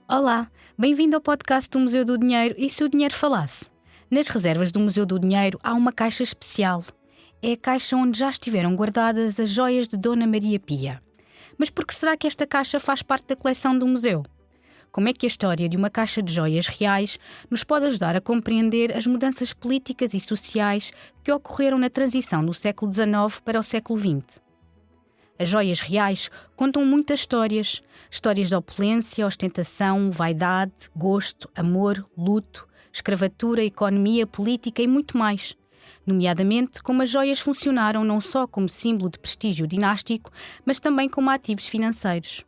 Olá, bem-vindo ao podcast do Museu do Dinheiro e se o dinheiro falasse. Nas reservas do Museu do Dinheiro há uma caixa especial. É a caixa onde já estiveram guardadas as joias de Dona Maria Pia. Mas por que será que esta caixa faz parte da coleção do museu? Como é que a história de uma caixa de joias reais nos pode ajudar a compreender as mudanças políticas e sociais que ocorreram na transição do século XIX para o século XX? As joias reais contam muitas histórias. Histórias de opulência, ostentação, vaidade, gosto, amor, luto, escravatura, economia, política e muito mais. Nomeadamente, como as joias funcionaram não só como símbolo de prestígio dinástico, mas também como ativos financeiros.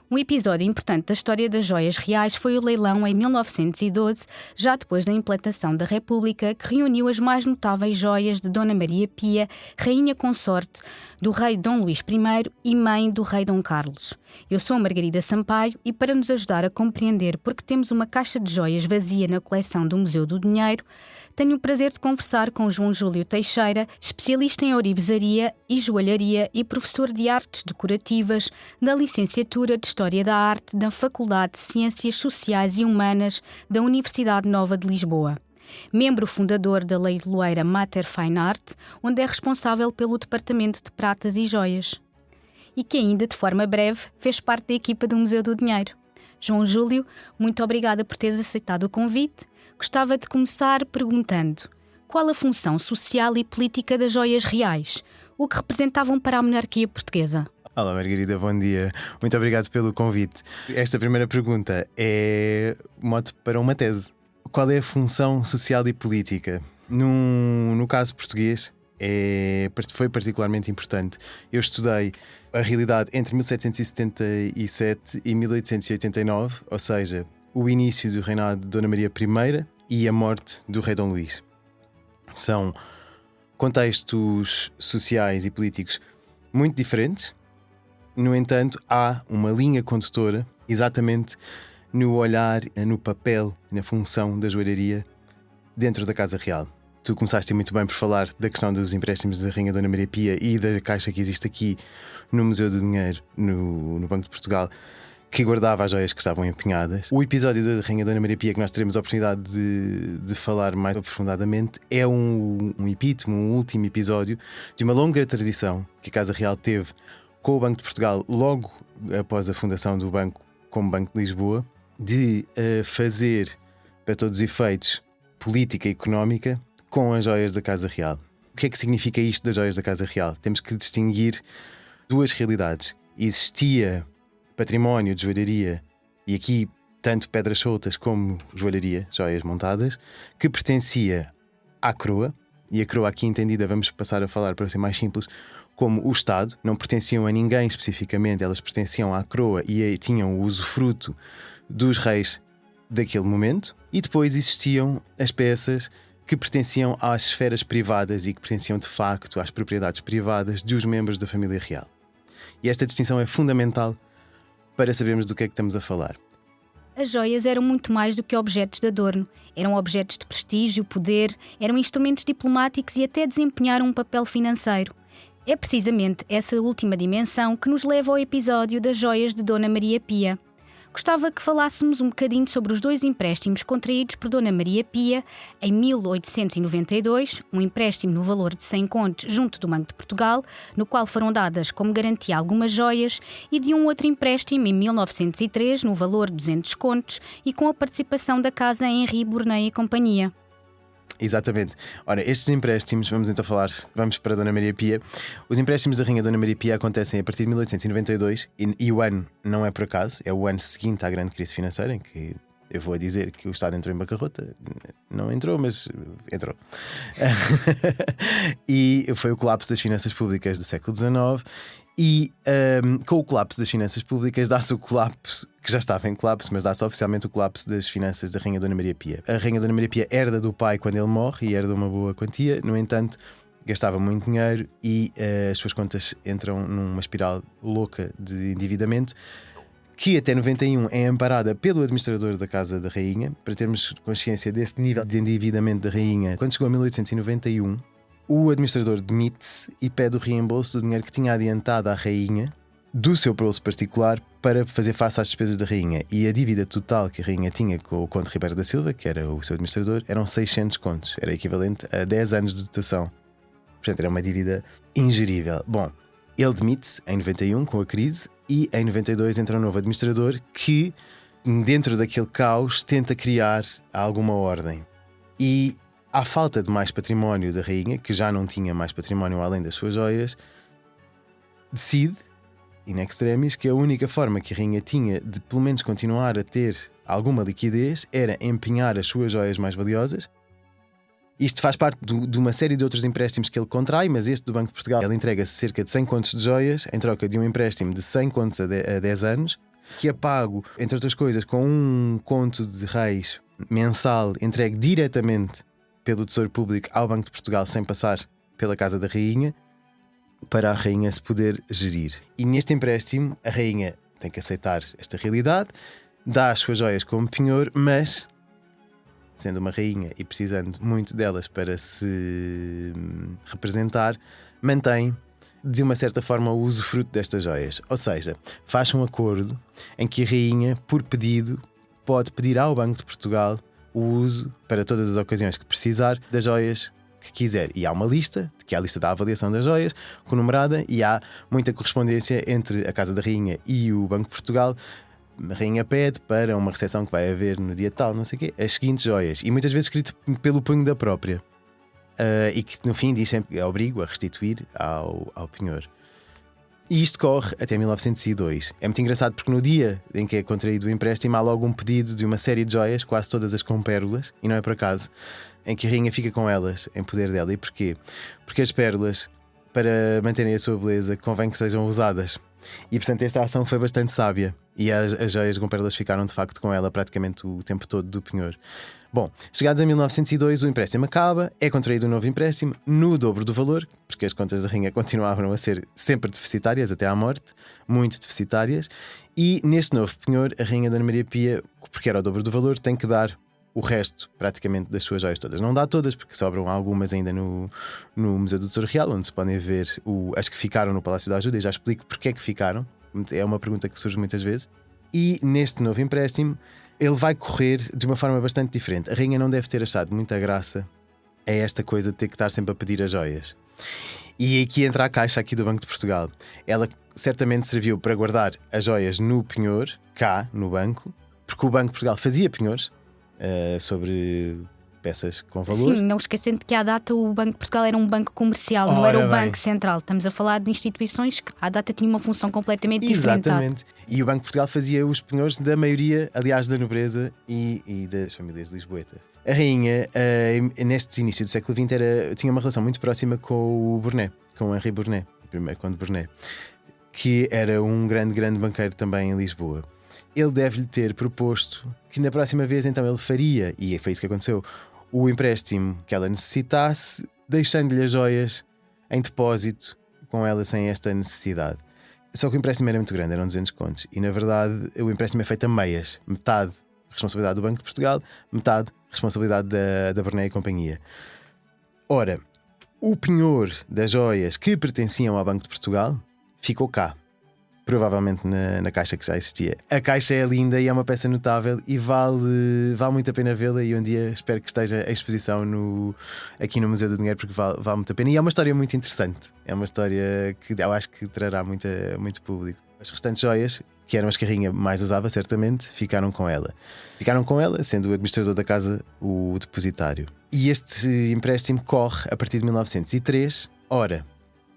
Um episódio importante da história das joias reais foi o leilão em 1912, já depois da implantação da República, que reuniu as mais notáveis joias de Dona Maria Pia, rainha consorte do rei Dom Luís I e mãe do rei Dom Carlos. Eu sou a Margarida Sampaio e para nos ajudar a compreender porque temos uma caixa de joias vazia na coleção do Museu do Dinheiro, tenho o prazer de conversar com João Júlio Teixeira, especialista em ourivesaria e joalharia e professor de artes decorativas da licenciatura de História da Arte da Faculdade de Ciências Sociais e Humanas da Universidade Nova de Lisboa. Membro fundador da leiloeira Mater Fine Art, onde é responsável pelo departamento de pratas e joias. E que ainda, de forma breve, fez parte da equipa do Museu do Dinheiro. João Júlio, muito obrigada por teres aceitado o convite. Gostava de começar perguntando: qual a função social e política das joias reais? O que representavam para a monarquia portuguesa? Olá Margarida, bom dia. Muito obrigado pelo convite. Esta primeira pergunta é mote para uma tese. Qual é a função social e política? No caso português, foi particularmente importante. Eu estudei a realidade entre 1777 e 1889, ou seja, o início do reinado de Dona Maria I e a morte do rei Dom Luís. São contextos sociais e políticos muito diferentes. No entanto, há uma linha condutora exatamente no olhar, no papel, na função da joalharia dentro da Casa Real. Tu começaste muito bem por falar da questão dos empréstimos da Rainha Dona Maria Pia e da caixa que existe aqui no Museu do Dinheiro, no Banco de Portugal, que guardava as joias que estavam empenhadas. O episódio da Rainha Dona Maria Pia, que nós teremos a oportunidade de falar mais aprofundadamente, é um epítome, um último episódio de uma longa tradição que a Casa Real teve com o Banco de Portugal logo após a fundação do banco como Banco de Lisboa, de fazer, para todos os efeitos, política e económica com as joias da Casa Real. O que é que significa isto das joias da Casa Real? Temos que distinguir duas realidades. Existia património de joalharia, e aqui tanto pedras soltas como joalharia, joias montadas, que pertencia à coroa, e a coroa aqui entendida, vamos passar a falar para ser mais simples, como o Estado. Não pertenciam a ninguém especificamente, elas pertenciam à coroa e tinham o usufruto dos reis daquele momento. E depois existiam as peças que pertenciam às esferas privadas e que pertenciam de facto às propriedades privadas dos membros da família real. E esta distinção é fundamental para sabermos do que é que estamos a falar. As joias eram muito mais do que objetos de adorno. Eram objetos de prestígio, poder, eram instrumentos diplomáticos e até desempenharam um papel financeiro. É precisamente essa última dimensão que nos leva ao episódio das joias de Dona Maria Pia. Gostava que falássemos um bocadinho sobre os dois empréstimos contraídos por Dona Maria Pia em 1892, um empréstimo no valor de 100 contos junto do Banco de Portugal, no qual foram dadas como garantia algumas joias, e de um outro empréstimo em 1903, no valor de 200 contos e com a participação da Casa Henri Bournay e Companhia. Exatamente. Ora, estes empréstimos, vamos para a Dona Maria Pia. Os empréstimos da Rainha Dona Maria Pia acontecem a partir de 1892 e o ano não é por acaso, é o ano seguinte à grande crise financeira, em que eu vou dizer que o Estado entrou em bancarrota. Não entrou, mas entrou. E foi o colapso das finanças públicas do século XIX. E com o colapso das finanças públicas dá-se o colapso, que já estava em colapso, mas dá-se oficialmente o colapso das finanças da Rainha Dona Maria Pia. A Rainha Dona Maria Pia herda do pai quando ele morre e herda uma boa quantia. No entanto, gastava muito dinheiro e as suas contas entram numa espiral louca de endividamento, que até 91 é amparada pelo administrador da Casa da Rainha. Para termos consciência deste nível de endividamento da Rainha, quando chegou a 1891, o administrador demite-se e pede o reembolso do dinheiro que tinha adiantado à rainha do seu bolso particular para fazer face às despesas da rainha. E a dívida total que a rainha tinha com o conde Ribeiro da Silva, que era o seu administrador, eram 600 contos. Era equivalente a 10 anos de dotação. Portanto, era uma dívida ingerível. Bom, ele demite-se em 91 com a crise e em 92 entra um novo administrador que, dentro daquele caos, tenta criar alguma ordem. E à falta de mais património da rainha, que já não tinha mais património além das suas joias, decide, in extremis, que a única forma que a rainha tinha de pelo menos continuar a ter alguma liquidez era empenhar as suas joias mais valiosas. Isto faz parte de uma série de outros empréstimos que ele contrai, mas este do Banco de Portugal, ele entrega cerca de 100 contos de joias em troca de um empréstimo de 100 contos a 10 anos, que é pago, entre outras coisas, com um conto de reis mensal entregue diretamente pelo Tesouro Público ao Banco de Portugal sem passar pela Casa da Rainha, para a rainha se poder gerir. E neste empréstimo a rainha tem que aceitar esta realidade, dá as suas joias como penhor, mas, sendo uma rainha e precisando muito delas para se representar, mantém de uma certa forma o usufruto destas joias. Ou seja, faz um acordo em que a rainha, por pedido, pode pedir ao Banco de Portugal o uso, para todas as ocasiões que precisar, das joias que quiser. E há uma lista, que é a lista da avaliação das joias, numerada, e há muita correspondência entre a Casa da Rainha e o Banco de Portugal. A rainha pede para uma recepção que vai haver no dia tal, não sei o quê, as seguintes joias, e muitas vezes escrito pelo punho da própria, e que no fim diz sempre obrigo a restituir ao penhor. E isto corre até 1902. É muito engraçado porque no dia em que é contraído o empréstimo há logo um pedido de uma série de joias, quase todas as com pérolas, e não é por acaso, em que a rainha fica com elas em poder dela. E porquê? Porque as pérolas, para manterem a sua beleza, convém que sejam usadas. E portanto esta ação foi bastante sábia, e as joias com pérolas ficaram de facto com ela praticamente o tempo todo do penhor. Bom, chegados a 1902 o empréstimo acaba, é contraído um novo empréstimo no dobro do valor, porque as contas da rainha continuavam a ser sempre deficitárias até à morte, muito deficitárias, e neste novo penhor a rainha Dona Maria Pia, porque era o dobro do valor, tem que dar o resto praticamente das suas joias todas. Não dá todas, porque sobram algumas ainda no Museu do Tesouro Real, onde se podem ver as que ficaram no Palácio da Ajuda, e já explico porque é que ficaram. É uma pergunta que surge muitas vezes. E neste novo empréstimo ele vai correr de uma forma bastante diferente. A rainha não deve ter achado muita graça a esta coisa de ter que estar sempre a pedir as joias. E aqui entra a caixa aqui do Banco de Portugal. Ela certamente serviu para guardar as joias no penhor, cá no banco, porque o Banco de Portugal fazia penhores sobre peças com valor. Sim, não esquecendo que à data o Banco de Portugal era um banco comercial, não era o Banco Central. Estamos a falar de instituições que à data tinham uma função completamente diferente. Exatamente. E o Banco de Portugal fazia os penhores da maioria, aliás, da nobreza e das famílias lisboetas. A rainha, neste início do século XX, tinha uma relação muito próxima com o Burnet, com o Henri Burnet, o primeiro conde Burnet, que era um grande banqueiro também em Lisboa. Ele deve-lhe ter proposto que na próxima vez então ele faria, e foi isso que aconteceu, o empréstimo que ela necessitasse, deixando-lhe as joias em depósito com ela sem esta necessidade. Só que o empréstimo era muito grande, eram 200 contos, e na verdade o empréstimo é feito a meias, metade responsabilidade do Banco de Portugal, metade responsabilidade da Burnet e companhia. Ora, o penhor das joias que pertenciam ao Banco de Portugal ficou cá, provavelmente na caixa que já existia. A caixa é linda e é uma peça notável e vale muito a pena vê-la, e um dia espero que esteja em exposição aqui no Museu do Dinheiro, porque vale muito a pena, e é uma história muito interessante. É uma história que eu acho que trará muito público. As restantes joias, que eram as que a rainha mais usava certamente, ficaram com ela, sendo o administrador da casa o depositário. E este empréstimo corre a partir de 1903. Ora,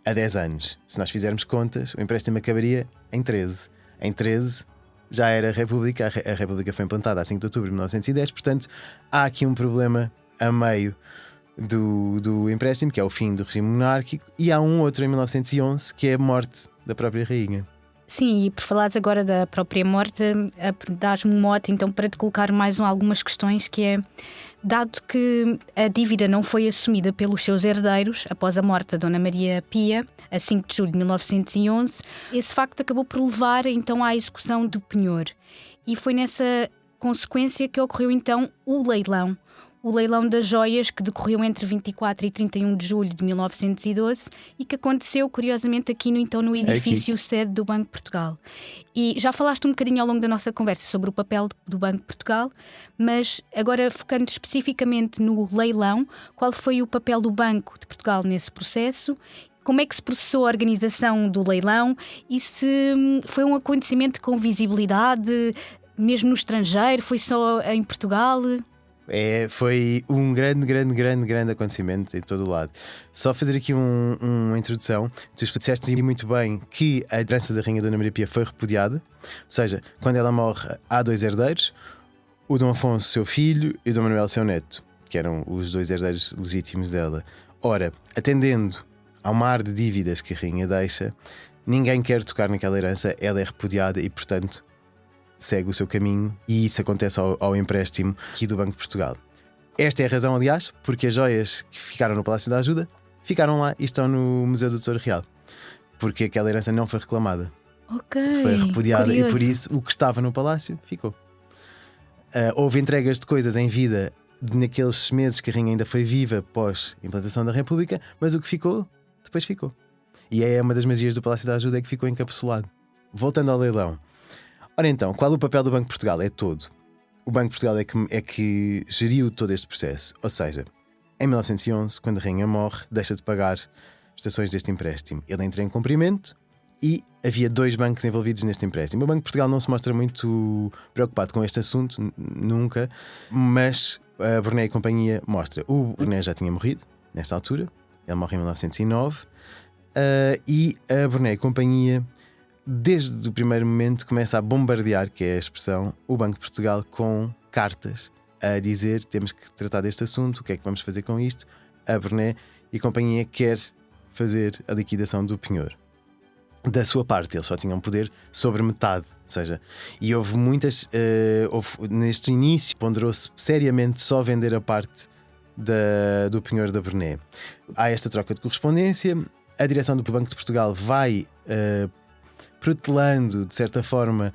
a 10 anos, se nós fizermos contas, o empréstimo acabaria em 13. Em 13 já era a República. A República foi implantada a 5 de outubro de 1910. Portanto, há aqui um problema a meio do empréstimo, que é o fim do regime monárquico, e há um outro em 1911, que é a morte da própria rainha. Sim, e por falares agora da própria morte, dás-me um mote então para te colocar mais algumas questões, que é, dado que a dívida não foi assumida pelos seus herdeiros após a morte da Dona Maria Pia, a 5 de julho de 1911, esse facto acabou por levar então à execução do penhor. E foi nessa consequência que ocorreu então o leilão. o leilão das joias que decorreu entre 24 e 31 de julho de 1912 e que aconteceu, curiosamente, aqui no edifício sede do Banco de Portugal. E já falaste um bocadinho ao longo da nossa conversa sobre o papel do Banco de Portugal, mas agora focando especificamente no leilão, qual foi o papel do Banco de Portugal nesse processo? Como é que se processou a organização do leilão e se foi um acontecimento com visibilidade, mesmo no estrangeiro, foi só em Portugal? Foi um grande acontecimento em todo o lado. Só fazer aqui uma introdução. Tu disseste muito bem que a herança da Rainha Dona Maria Pia foi repudiada. Ou seja, quando ela morre, há 2 herdeiros: o Dom Afonso, seu filho, e o Dom Manuel, seu neto, que eram os 2 herdeiros legítimos dela. Ora, atendendo ao mar de dívidas que a Rainha deixa, ninguém quer tocar naquela herança, ela é repudiada e, portanto, segue o seu caminho, e isso acontece ao empréstimo aqui do Banco de Portugal. Esta é a razão, aliás, porque as joias que ficaram no Palácio da Ajuda ficaram lá e estão no Museu do Tesouro Real, porque aquela herança não foi reclamada. Foi repudiada, curioso. E por isso o que estava no Palácio ficou. Houve entregas de coisas em vida naqueles meses que a Rainha ainda foi viva pós implantação da República, mas o que ficou, depois ficou. E é uma das magias do Palácio da Ajuda, é que ficou encapsulado. Voltando ao leilão. Ora então, qual o papel do Banco de Portugal? É todo. O Banco de Portugal é que geriu todo este processo. Ou seja, em 1911, quando a Rainha morre, deixa de pagar prestações deste empréstimo. Ele entra em cumprimento e havia 2 bancos envolvidos neste empréstimo. O Banco de Portugal não se mostra muito preocupado com este assunto, nunca, mas a Burnet e companhia mostra. O Burnet já tinha morrido nesta altura, ele morre em 1909, e a Burnet e companhia, desde o primeiro momento, começa a bombardear, que é a expressão, o Banco de Portugal com cartas a dizer: temos que tratar deste assunto, o que é que vamos fazer com isto? A Burnet e companhia quer fazer a liquidação do penhor. Da sua parte, eles só tinham poder sobre metade, ou seja, e houve muitas. Neste início, ponderou-se seriamente só vender a parte do penhor da Burnet. Há esta troca de correspondência, a direção do Banco de Portugal vai protelando, de certa forma,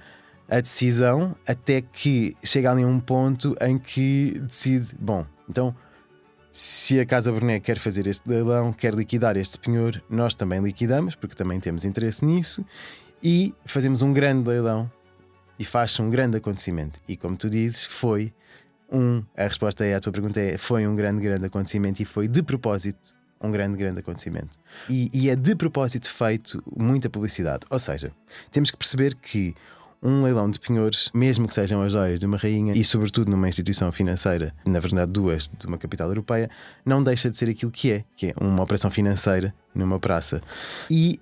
a decisão, até que chega ali a um ponto em que decide: bom, então, se a Casa Burnet quer fazer este leilão, quer liquidar este penhor, nós também liquidamos, porque também temos interesse nisso, e fazemos um grande leilão e faz-se um grande acontecimento. E como tu dizes, a resposta à tua pergunta foi um grande acontecimento, e foi de propósito um grande acontecimento. E é de propósito feito muita publicidade. Ou seja, temos que perceber que um leilão de penhores, mesmo que sejam as joias de uma rainha, e sobretudo numa instituição financeira, na verdade 2 de uma capital europeia, não deixa de ser aquilo que é uma operação financeira numa praça. E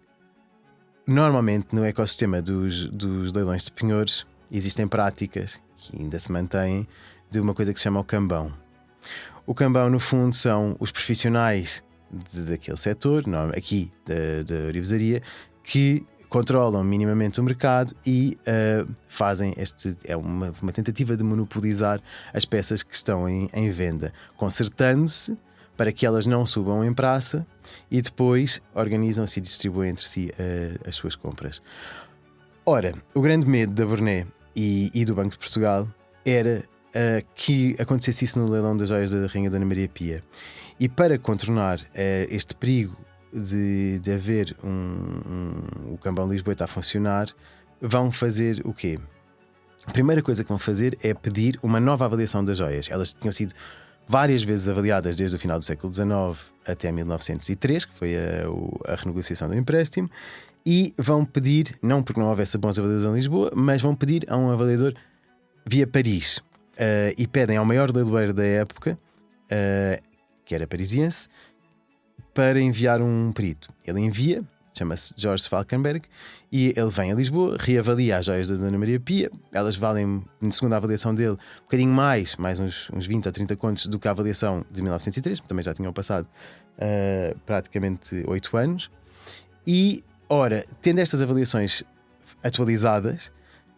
normalmente no ecossistema dos leilões de penhores existem práticas que ainda se mantêm de uma coisa que se chama o cambão. O cambão, no fundo, são os profissionais daquele setor, aqui da orivesaria, que controlam minimamente o mercado e fazem uma tentativa de monopolizar as peças que estão em venda, concertando-se para que elas não subam em praça, e depois organizam-se e distribuem entre si as suas compras. Ora, o grande medo da Burnet e do Banco de Portugal era que acontecesse isso no leilão das joias da Rainha Dona Maria Pia. E para contornar este perigo de haver o cambão lisboeta a funcionar, vão fazer o quê? A primeira coisa que vão fazer é pedir uma nova avaliação das joias. Elas tinham sido várias vezes avaliadas desde o final do século XIX até 1903, que foi a renegociação do empréstimo, e vão pedir, não porque não houvesse bons avaliadores em Lisboa, mas vão pedir a um avaliador via Paris. E pedem ao maior leiloeiro da época, que era parisiense, para enviar um perito. Ele envia, chama-se Jorge Falkenberg, e ele vem a Lisboa, reavalia as joias da Dona Maria Pia. Elas valem, segundo a avaliação dele, um bocadinho mais uns 20 ou 30 contos do que a avaliação de 1903, também já tinham passado praticamente 8 anos. E, ora, tendo estas avaliações atualizadas,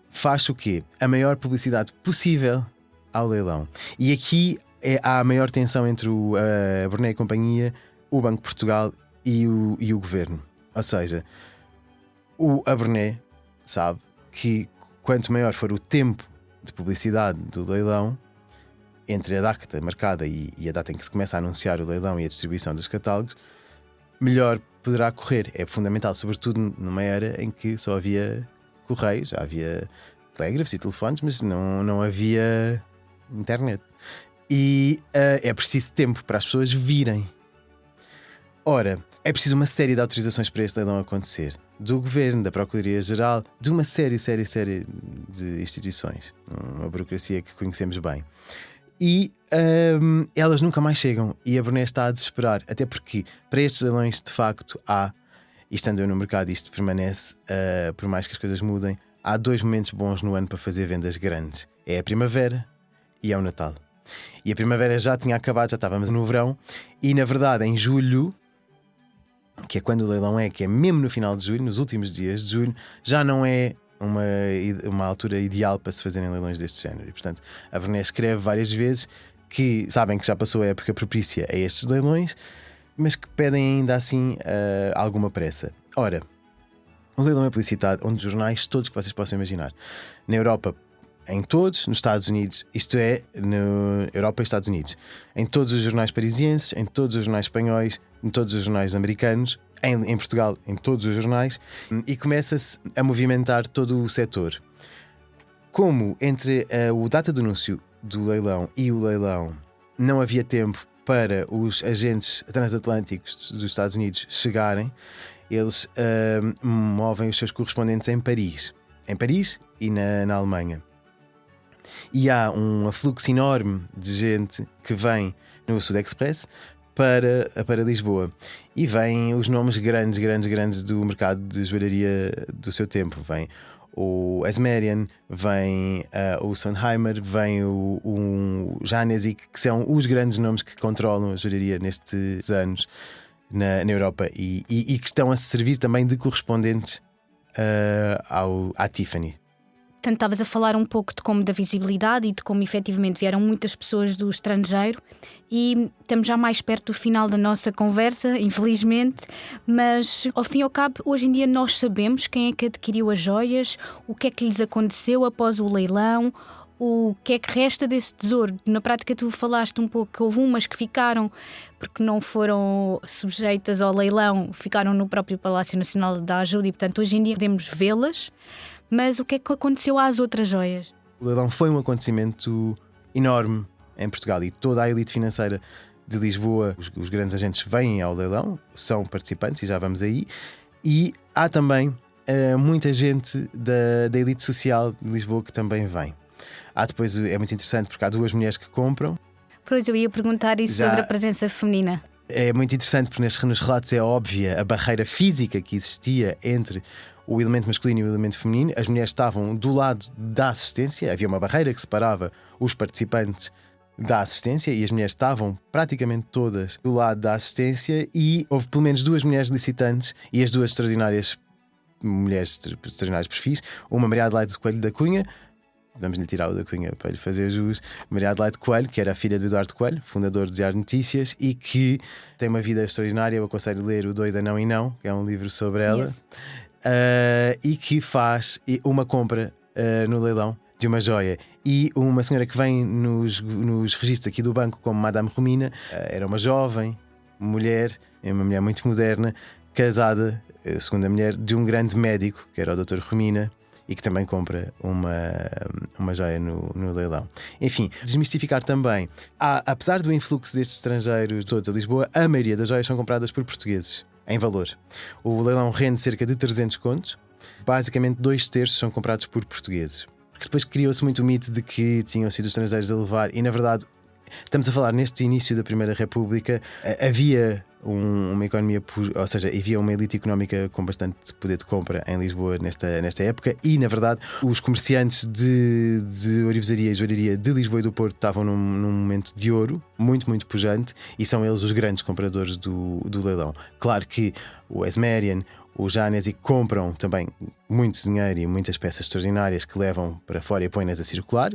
faz o quê? A maior publicidade possível ao leilão. E aqui há a maior tensão entre a Burnet e companhia, o Banco de Portugal e o governo. Ou seja, a Burnet sabe que quanto maior for o tempo de publicidade do leilão, entre a data marcada e a data em que se começa a anunciar o leilão e a distribuição dos catálogos, melhor poderá correr. É fundamental, sobretudo numa era em que só havia correios, já havia telégrafos e telefones, mas não havia internet. E é preciso tempo para as pessoas virem. Ora, é preciso uma série de autorizações para este leilão acontecer. Do Governo, da Procuradoria-Geral, de uma série de instituições. Uma burocracia que conhecemos bem. E elas nunca mais chegam. E a Brunet está a desesperar. Até porque para estes leilões, de facto, e estando eu no mercado, isto permanece, por mais que as coisas mudem, há 2 momentos bons no ano para fazer vendas grandes. É a primavera e é o Natal. E a primavera já tinha acabado, já estávamos no verão. E na verdade, em julho, que é quando o leilão que é mesmo no final de julho, nos últimos dias de julho, já não é uma altura ideal para se fazerem leilões deste género. E portanto, a Brunet escreve várias vezes que sabem que já passou a época propícia a estes leilões, mas que pedem ainda assim alguma pressa. Ora, o leilão é publicitado onde jornais todos que vocês possam imaginar. Na Europa, em todos, nos Estados Unidos, isto é, na Europa e Estados Unidos, em todos os jornais parisienses, em todos os jornais espanhóis, em todos os jornais americanos, em Portugal, em todos os jornais, e começa-se a movimentar todo o setor. Como entre o data de anúncio do leilão e o leilão não havia tempo para os agentes transatlânticos dos Estados Unidos chegarem, eles movem os seus correspondentes em Paris e na Alemanha. E há um afluxo enorme de gente que vem no Sud Express para Lisboa. E vêm os nomes grandes do mercado de joalharia do seu tempo. Vem o Esmerian, vem o Sondheimer, vem o Janesik, que são os grandes nomes que controlam a joalharia nestes anos na Europa e que estão a servir também de correspondentes à Tiffany. Portanto, estavas a falar um pouco de como da visibilidade e de como efetivamente vieram muitas pessoas do estrangeiro, e estamos já mais perto do final da nossa conversa, infelizmente, mas ao fim e ao cabo, hoje em dia nós sabemos quem é que adquiriu as joias, o que é que lhes aconteceu após o leilão, o que é que resta desse tesouro. Na prática tu falaste um pouco que houve umas que ficaram porque não foram sujeitas ao leilão, ficaram no próprio Palácio Nacional da Ajuda e portanto hoje em dia podemos vê-las. Mas o que é que aconteceu às outras joias? O leilão foi um acontecimento enorme em Portugal e toda a elite financeira de Lisboa, os grandes agentes vêm ao leilão, são participantes e já vamos aí. E há também muita gente da elite social de Lisboa que também vem. Depois é muito interessante porque há 2 mulheres que compram. Pois eu ia perguntar isso sobre a presença feminina. É muito interessante porque nos relatos é óbvia a barreira física que existia entre o elemento masculino e o elemento feminino. As mulheres estavam do lado da assistência, havia uma barreira que separava os participantes da assistência e as mulheres estavam praticamente todas do lado da assistência, e houve pelo menos 2 mulheres licitantes e as 2 extraordinárias mulheres de extraordinários perfis, uma Maria Adelaide Coelho da Cunha, vamos-lhe tirar o da Cunha para lhe fazer jus, Maria Adelaide Coelho, que era a filha do Eduardo Coelho, fundador do Diário de Notícias, e que tem uma vida extraordinária. Eu aconselho a ler O Doida Não e Não, que é um livro sobre ela. Yes. E que faz uma compra no leilão de uma joia. E uma senhora que vem nos registros aqui do banco como Madame Romina, era uma jovem mulher, uma mulher muito moderna, casada, segunda mulher, de um grande médico, que era o Dr. Romina, e que também compra uma joia no leilão. Enfim, desmistificar também, apesar do influxo destes estrangeiros todos a Lisboa, a maioria das joias são compradas por portugueses, em valor. O leilão rende cerca de 300 contos. Basicamente 2/3 são comprados por portugueses. Porque depois criou-se muito o mito de que tinham sido estrangeiros a levar, e na verdade estamos a falar neste início da Primeira República, havia uma economia, ou seja, havia uma elite económica com bastante poder de compra em Lisboa nesta época, e na verdade os comerciantes de orivesaria e joalharia de Lisboa e do Porto estavam num momento de ouro muito, muito pujante, e são eles os grandes compradores do leilão. Claro que o Esmerian, o Janesik compram também muito dinheiro e muitas peças extraordinárias que levam para fora e põem-nas a circular.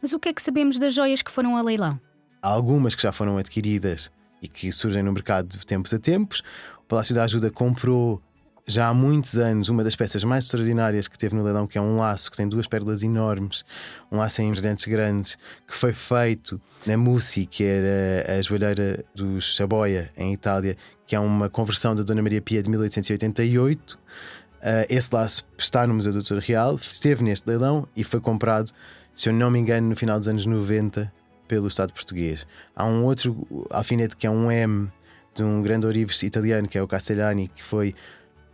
Mas o que é que sabemos das joias que foram a leilão? Há algumas que já foram adquiridas e que surgem no mercado de tempos a tempos. O Palácio da Ajuda comprou já há muitos anos, uma das peças mais extraordinárias que teve no leilão, que é um laço que tem 2 pérolas enormes, um laço em brilhantes grandes, que foi feito na Mussi, que era a joalheira dos Saboia, em Itália, que é uma conversão da Dona Maria Pia de 1888. Esse laço está no Museu do Tesouro Real, esteve neste leilão e foi comprado, se eu não me engano, no final dos anos 90 pelo Estado português. Há um outro alfinete que é um M de um grande ourives italiano, que é o Castellani, que foi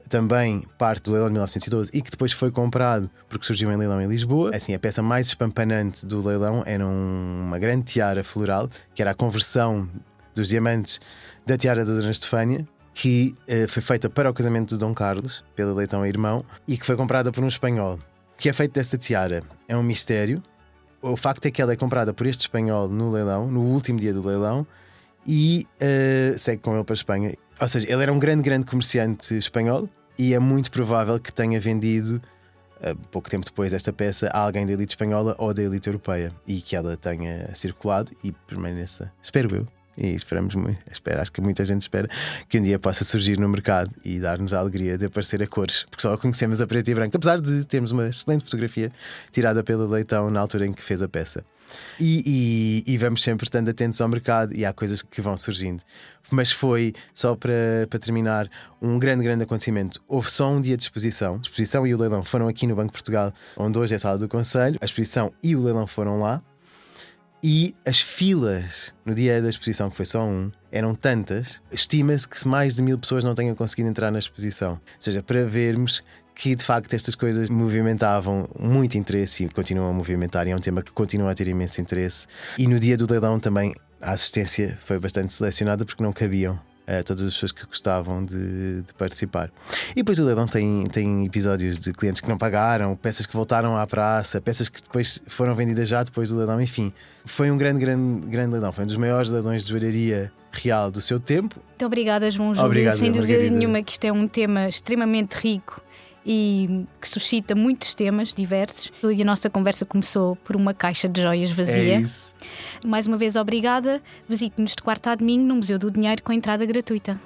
também parte do leilão de 1912 e que depois foi comprado porque surgiu em leilão em Lisboa. Assim, a peça mais espampanante do leilão era uma grande tiara floral, que era a conversão dos diamantes da tiara da Dona Estefânia, que foi feita para o casamento de Dom Carlos, pelo Leitão e Irmão, e que foi comprada por um espanhol. O que é feito desta tiara é um mistério. O facto é que ela é comprada por este espanhol no leilão, no último dia do leilão, e segue com ele para a Espanha. Ou seja, ele era um grande comerciante espanhol e é muito provável que tenha vendido, pouco tempo depois, esta peça a alguém da elite espanhola ou da elite europeia, e que ela tenha circulado e permaneça, espero eu, e esperamos muito, acho que muita gente espera que um dia possa surgir no mercado e dar-nos a alegria de aparecer a cores, porque só a conhecemos a preto e branco, apesar de termos uma excelente fotografia tirada pelo Leitão na altura em que fez a peça. E vamos sempre estando atentos ao mercado e há coisas que vão surgindo. Mas foi, só para terminar, um grande acontecimento. Houve só um dia de exposição. A exposição e o leilão foram aqui no Banco de Portugal, onde hoje é a Sala do Conselho. A exposição e o leilão foram lá. E as filas no dia da exposição, que foi só eram tantas, estima-se que mais de 1000 pessoas não tenham conseguido entrar na exposição. Ou seja, para vermos que de facto estas coisas movimentavam muito interesse e continuam a movimentar, e é um tema que continua a ter imenso interesse. E no dia do leilão também a assistência foi bastante selecionada porque não cabiam todas as pessoas que gostavam de participar. E depois o leilão tem episódios de clientes que não pagaram, peças que voltaram à praça, peças que depois foram vendidas já depois do leilão. Enfim, foi um grande leilão. Foi um dos maiores leilões de joalharia real do seu tempo. Muito obrigada, João Júlio. Obrigado, sem dúvida Margarida. nenhuma que isto é um tema extremamente rico e que suscita muitos temas diversos. E a nossa conversa começou por uma caixa de joias vazia. É isso. Mais uma vez, obrigada. Visite-nos de quarta a domingo no Museu do Dinheiro com entrada gratuita.